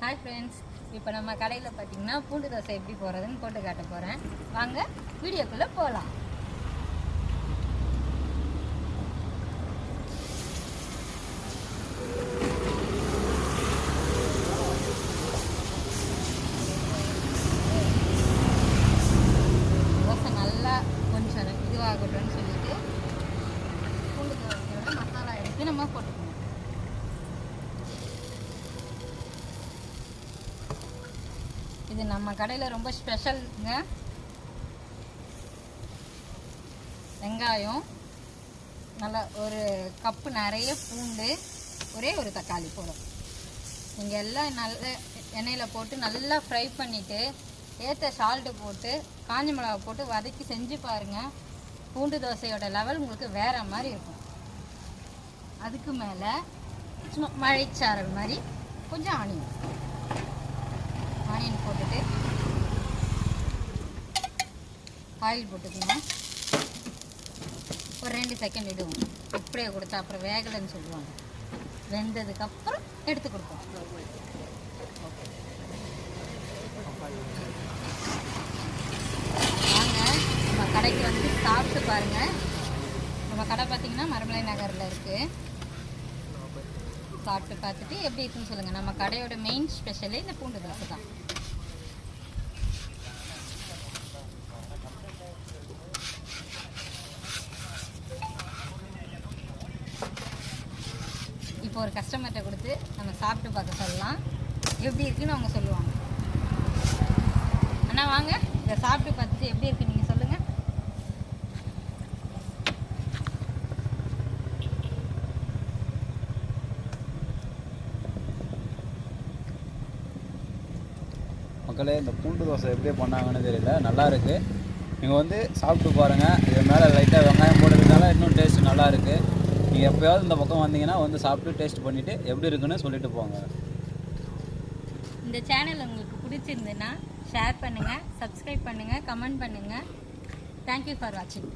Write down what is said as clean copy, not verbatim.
Hi friends, இப்போ நம்ம கடையில் பார்த்தீங்கன்னா பூண்டு தோசை எப்படி போடுறதுன்னு போட்டு காட்ட போகிறேன். வாங்க வீடியோக்குள்ளே போகலாம். தோசை நல்லா கொஞ்சம் இதுவாகட்டும்னு சொல்லிட்டு பூண்டு தோசையோட மசாலா எடுத்து நம்ம போட்டுக்கணும். இது நம்ம கடையில் ரொம்ப ஸ்பெஷலுங்க. வெங்காயம், நல்லா ஒரு கப்பு நிறைய பூண்டு, ஒரே ஒரு தக்காளி போடும். நீங்கள் எல்லாம் நல்ல எண்ணெயில் போட்டு நல்லா ஃப்ரை பண்ணிவிட்டு ஏற்ற சால்ட்டு போட்டு காஞ்ச மிளகா போட்டு வதக்கி செஞ்சு பாருங்கள். பூண்டு தோசையோட லெவல் உங்களுக்கு வேறு மாதிரி இருக்கும். அதுக்கு மேலே சும்மா மழைச்சாரல் மாதிரி கொஞ்சம் ஆனியன் போட்டுட்டு ஆயில் போட்டுக்கணும். ஒரு 2 செகண்ட் விடுவோம். இப்படியே கொடுத்தா அப்புறம் வேகலைன்னு சொல்லுவாங்க. வெந்ததுக்கப்புறம் எடுத்து கொடுப்போம். வாங்க நம்ம கடைக்கு வந்து சாப்பிட்டு பாருங்கள். நம்ம கடை பார்த்திங்கன்னா மரமலை நகரில் இருக்குது. சாப்பிட்டு பார்த்துட்டு எப்படி இருக்குன்னு சொல்லுங்கள். நம்ம கடையோட மெயின் ஸ்பெஷலே இந்த பூண்டு தோசை தான். இப்போ ஒரு கஸ்டமர்கிட்ட கொடுத்து நம்ம சாப்பிட்டு பார்க்க சொல்லலாம். எப்படி இருக்குன்னு அவங்க சொல்லுவாங்க. அண்ணா வாங்க, இதை சாப்பிட்டு பார்த்துட்டு எப்படி இருக்கு நீங்கள் சொல்லுங்கள். மக்களே, இந்த பூண்டு தோசை எப்படி பண்ணாங்கன்னு தெரியல, நல்லா இருக்குது. நீங்கள் வந்து சாப்பிட்டு பாருங்கள். இது மேலே லைட்டாக வெங்காயம் போடுறதுனால இன்னும் டேஸ்ட் நல்லா இருக்குது. நீங்கள் எப்போயாவது இந்த பக்கம் வந்தீங்கன்னா வந்து சாப்பிட்டு டேஸ்ட் பண்ணிவிட்டு எப்படி இருக்குன்னு சொல்லிட்டு போங்க. இந்த சேனல் உங்களுக்கு பிடிச்சிருந்துன்னா ஷேர் பண்ணுங்கள், சப்ஸ்கிரைப் பண்ணுங்கள், கமெண்ட் பண்ணுங்கள். தேங்க்யூ ஃபார் வாட்சிங்.